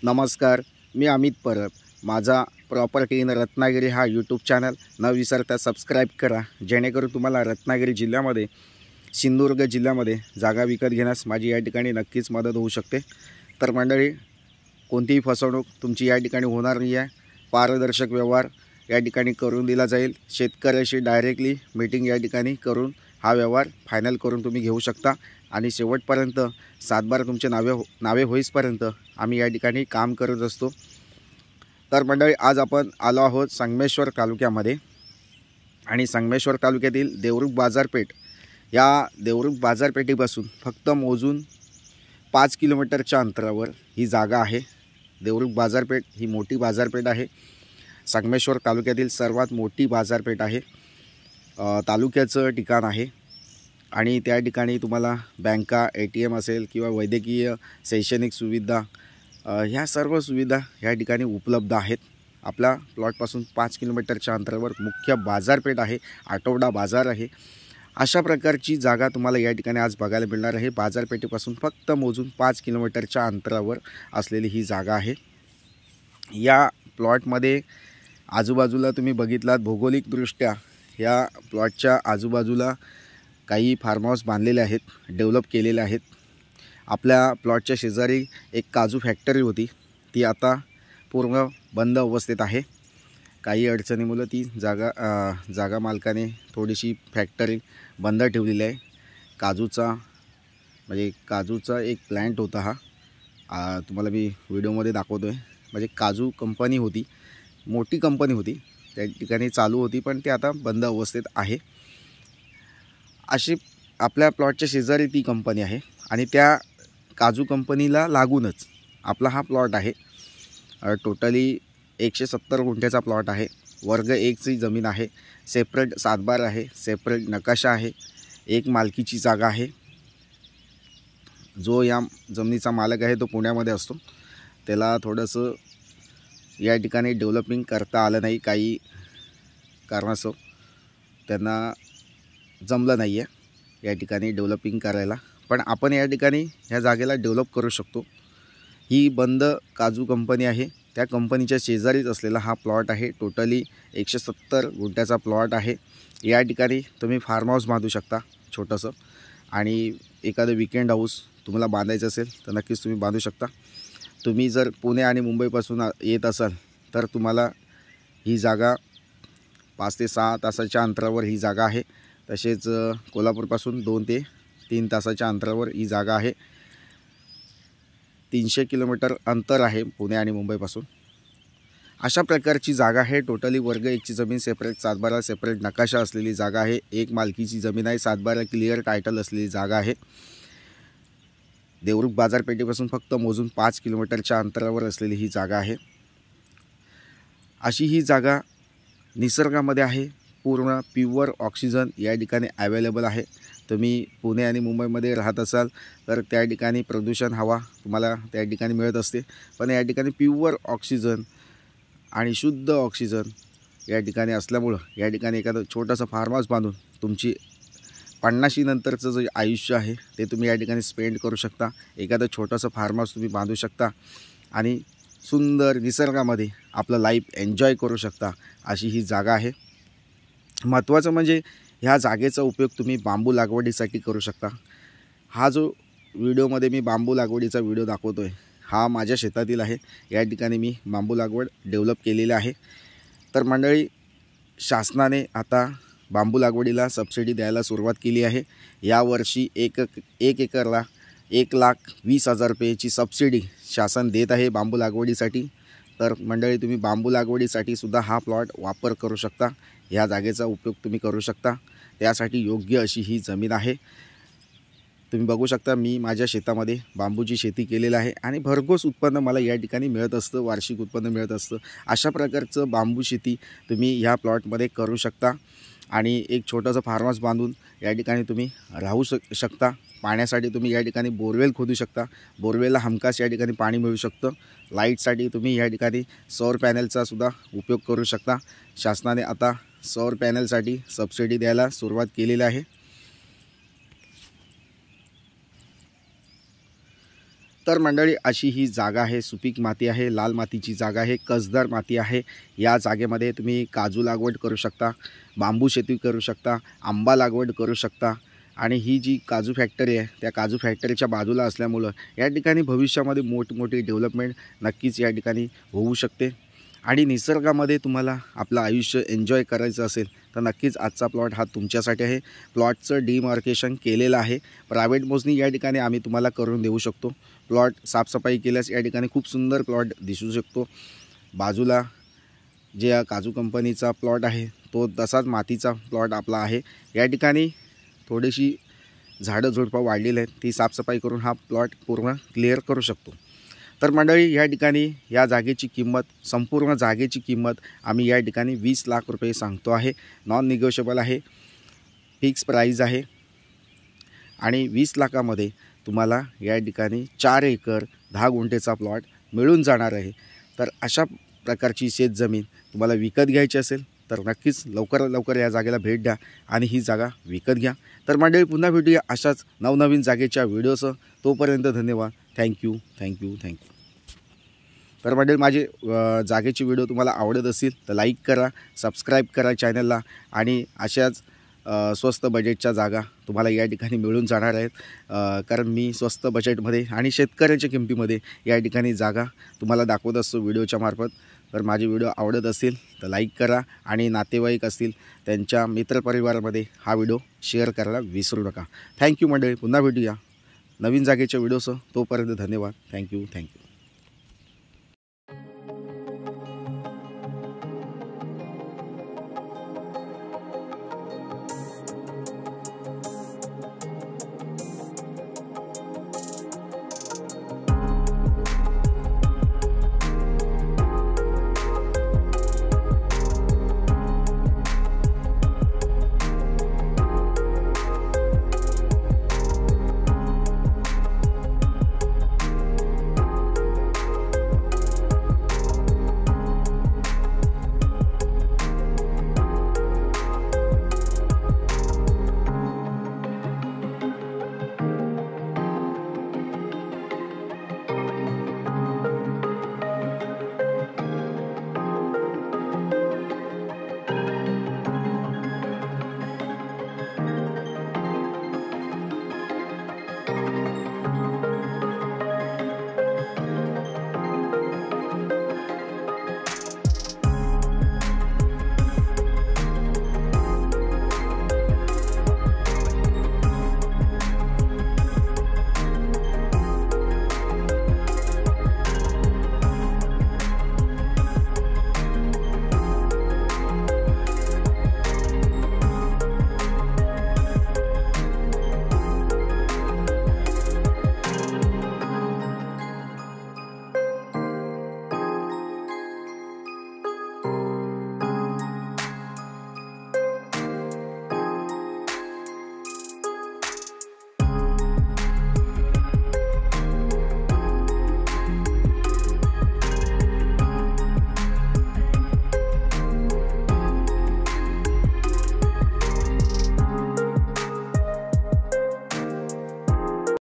नमस्कार, मी अमित परब. माझा property in Ratnagiri हा यूट्यूब चॅनल न विसरता सबस्क्राईब करा, जेणेकरून तुम्हाला रत्नागिरी जिल्ह्यामध्ये, सिंधुदुर्ग जिल्ह्यामध्ये जागा विकत घेण्यास माझी या ठिकाणी नक्कीच मदत होऊ शकते. तर मंडळी, कोणतीही फसवणूक तुमची या ठिकाणी होणार नाही आहे. पारदर्शक व्यवहार या ठिकाणाणी करून दिला जाईल. शेतकऱ्याशी डायरेक्टली मीटिंग या ठिकाणी करून हा व्यवहार फायनल करून तुम्ही घेऊ शकता आणि शेवटपर्यंत सातबारा तुमचे नावे होईसपर्यंत आम्ही या ठिकाणी काम करत असतो. तर मंडळी, आज आपण आलो आहोत संगमेश्वर तालुक्यामध्ये आणि संगमेश्वर तालुक्यातील देवरुख बाजारपेठ, या देवरुख बाजारपेठेपासून फक्त मोजून 5 किलोमीटरच्या अंतरावर ही जागा आहे. देवरुख बाजारपेठ ही मोठी बाजारपेठ आहे. संगमेश्वर तालुक्यातील सर्वात मोठी बाजारपेठ आहे. तालुक्याचं ठिकाण आहे आणि त्या ठिकाणी तुम्हाला बँका, ATM असेल किंवा वैद्यकीय शैक्षणिक सुविधा, ह्या सर्व सुविधा ह्या ठिकाणी उपलब्ध आहेत. आपल्या प्लॉटपासून 5 किलोमीटरच्या अंतरावर मुख्य बाजारपेठ आहे, आठवडा बाजार आहे. अशा प्रकारची जागा तुम्हाला या ठिकाणी आज बघायला मिळणार आहे. बाजारपेठेपासून फक्त मोजून 5 किलोमीटरच्या अंतरावर असलेली ही जागा आहे. या प्लॉटमध्ये आजूबाजूला तुम्ही बघितलात, भौगोलिकदृष्ट्या या प्लॉटच्या आजूबाजूला काही फार्म हाऊस बांधलेले आहेत, डेव्हलप केलेले आहेत. आपल्या प्लॉटच्या शेजारी एक काजू फॅक्टरी होती, ती आता पूर्ण बंद अवस्थेत आहे. काही अडचणीमुळे ती जागा मालकाने थोडीशी फॅक्टरी बंद ठेवलेली आहे. काजूचा एक प्लॅन्ट होता हा, तुम्हाला मी व्हिडिओमध्ये दाखवतो आहे. म्हणजे काजू कंपनी होती, मोठी कंपनी होती, त्या ठिकाणी चालू होती, पण ती आता बंद अवस्थेत आहे. अशी आपल्या प्लॉटच्या शेजारी ती कंपनी आहे आणि त्या काजू कंपनीला लागूनच आपला हा प्लॉट आहे. टोटली 170 गुंठ्याचा प्लॉट आहे. वर्ग 1ची जमीन आहे. सेपरेट सातबार आहे, सेपरेट नकाशा आहे, एक मालकीची जागा आहे. जो या जमिनीचा मालक आहे तो पुण्यामध्ये असतो. त्याला थोडंसं या ठिकाणी डेव्हलपिंग करता आलं नाही, काही कारणास्तव त्यांना जमलं नाही आहे या ठिकाणी डेव्हलपिंग करायला. पण आपण या ठिकाणी ह्या जागेला डेव्हलप करू शकतो. ही बंद काजू कंपनी आहे, त्या कंपनीच्या शेजारीच असलेला हा प्लॉट आहे. टोटली 170 गुंठ्याचा प्लॉट आहे. या ठिकाणी तुम्ही फार्म हाऊस बांधू शकता छोटंसं, आणि एखादं विकेंड हाऊस तुम्हाला बांधायचं असेल तर नक्कीच तुम्ही बांधू शकता. तुम्ही जर पुणे आणि मुंबईपासून येत असाल तर तुम्हाला ही जागा 5 ते 6 तासाच्या अंतरावर ही जागा आहे. तसेच कोल्हापूरपासून 2 ते 3 तासाच्या अंतरावर ही जागा आहे. 300 किलोमीटर अंतर आहे पुणे आणि मुंबईपासून. अशा प्रकारची जागा आहे. टोटली वर्ग 1ची जमीन, सेपरेट सातबारा, सेपरेट नकाशा असलेली जागा आहे. एक मालकीची जमीन आहे, सातबारा क्लिअर टायटल असलेली जागा आहे. देवरुख बाजारपेठेपासून फक्त मोजून 5 किलोमीटरच्या अंतरावर असलेली ही जागा आहे. अशी ही जागा निसर्गामध्ये आहे. पूर्ण प्युअर ऑक्सिजन या ठिकाणी अवेलेबल आहे. तुम्ही पुणे आणि मुंबईमध्ये राहत असाल तर त्या ठिकाणी प्रदूषण हवा तुम्हाला त्या ठिकाणी मिळत असते, पण या ठिकाणी प्युअर ऑक्सिजन आणि शुद्ध ऑक्सिजन या ठिकाणी असल्यामुळं या ठिकाणी एखादं छोटंसं फार्म हाऊस बांधून तुमची 50शी नंतरचं जे आयुष्य आहे ते तुम्ही या ठिकाणी स्पेंड करू शकता. एखादं छोटंसं फार्म हाऊस तुम्ही बांधू शकता आणि सुंदर निसर्गामध्ये आपलं लाईफ एन्जॉय करू शकता. अशी ही जागा आहे. महत्त्वाचं म्हणजे ह्या जागेचा उपयोग तुम्ही बांबू लागवडीसाठी करू शकता. हा जो व्हिडिओमध्ये मी बांबू लागवडीचा व्हिडिओ दाखवतो आहे, हा माझ्या शेतातील आहे. या ठिकाणी मी बांबू लागवड डेव्हलप केलेली आहे. तर मंडळी, शासनाने आता बांबू लागवडीला सबसिडी द्यायला सुरुवात केली आहे. यावर्षी एक एकरला 1,20,000 रुपयेची सबसिडी शासन देत आहे बांबू लागवडीसाठी. तर मंडळी, तुम्ही बांबू लागवडीसाठी सुद्धा हा प्लॉट वापर करू शकता. ह्या जागेचा उपयोग तुम्ही करू शकता. त्यासाठी योग्य अशी ही जमीन आहे. तुम्ही बघू शकता, मी माझ्या शेतामध्ये बांबूची शेती केलेली आहे आणि भरघोस उत्पन्न मला या ठिकाणी मिळत असतं, वार्षिक उत्पन्न मिळत असतं. अशा प्रकारचं बांबू शेती तुम्ही ह्या प्लॉटमध्ये करू शकता आणि एक छोटंसं फार्म हाऊस बांधून या ठिकाणी तुम्ही राहू शकता. पाण्यासाठी तुम्ही या ठिकाणी बोरवेल खोदू शकता. बोरवेलला हमखास या ठिकाणी पाणी मिळू शकतं. लाईटसाठी तुम्ही या ठिकाणी सौर पॅनलचा सुद्धा उपयोग करू शकता. शासनाने आता सौर पॅनलसाठी सबसिडी द्यायला सुरुवात केलेली आहे. तर मंडळी अशी ही जागा आहे, सुपीक माती आहे, लाल मातीची जागा आहे, कसदार माती आहे। या जागेमध्ये तुम्ही काजू लागवड करू शकता, बांबू शेती करू शकता, आंबा लागवड करू शकता आणि ही जी काजू फॅक्टरी आहे त्या काजू फॅक्टरीच्या बाजूला असल्यामुळं या ठिकाणी भविष्यामध्ये मोठमोठी डेव्हलपमेंट नक्कीच या ठिकाणी होऊ शकते। आणि निसर्गामध्ये तुम्हाला आपलं आयुष्य एन्जॉय करायचं असेल तर नक्कीच आजचा प्लॉट हा तुमच्यासाठी आहे। प्लॉटचं डिमार्केशन केलेलं आहे, प्रायव्हेट मोजणी या ठिकाणी आम्ही तुम्हाला करून देऊ शकतो। प्लॉट साफसफाई केल्यास या ठिकाणी खूप सुंदर प्लॉट दिसू शकतो। बाजूला जे काजू कंपनीचा प्लॉट आहे तो तसाच मातीचा प्लॉट आपला आहे। या ठिकाणी थोडीशी झाडं झुडपं वाढलेली आहेत, ती साफसफाई करून हा प्लॉट पूर्ण क्लिअर करू शकतो। तर मंडळी या ठिकाणी या जागेची किंमत, संपूर्ण जागेची किंमत आम्ही या ठिकाणी 20 लाख रुपये सांगतो आहे। नॉन निगोशिएबल आहे, फिक्स प्राईज आहे आणि 20 लाखामध्ये तुम्हाला या ठिकाणी 4 एकर 10 गुंठेचा प्लॉट मिळून जाणार आहे। तर अशा प्रकारची शेतजमीन तुम्हाला विकत घ्यायची असेल तर नक्कीच लवकरात लवकर या जागेला भेट द्या आणि ही जागा विकत घ्या। तर मंडळी पुन्हा भेटूया अशाच नवनवीन जागेच्या व्हिडिओसह। तोपर्यंत धन्यवाद, थँक्यू। तर मंडळी माझे जागेचे व्हिडिओ तुम्हाला आवडत असतील तर लाईक करा, सबस्क्राईब करा चॅनलला आणि अशाच स्वस्त बजेटच्या जागा तुम्हाला या ठिकाणी मिळून जाणार आहेत। कारण मी स्वस्त बजेटमध्ये आणि शेतकऱ्याच्या किमतीमध्ये या ठिकाणी जागा तुम्हाला दाखवत असतो व्हिडिओच्या मार्फत। तर माझे व्हिडिओ आवडत असतील तर लाईक करा आणि नातेवाईक असतील त्यांच्या मित्रपरिवारामध्ये हा व्हिडिओ शेअर करायला विसरू नका। थँक्यू मंडळी, पुन्हा भेटूया नवीन जागेच्या व्हिडिओसह। तोपर्यंत धन्यवाद, थँक्यू।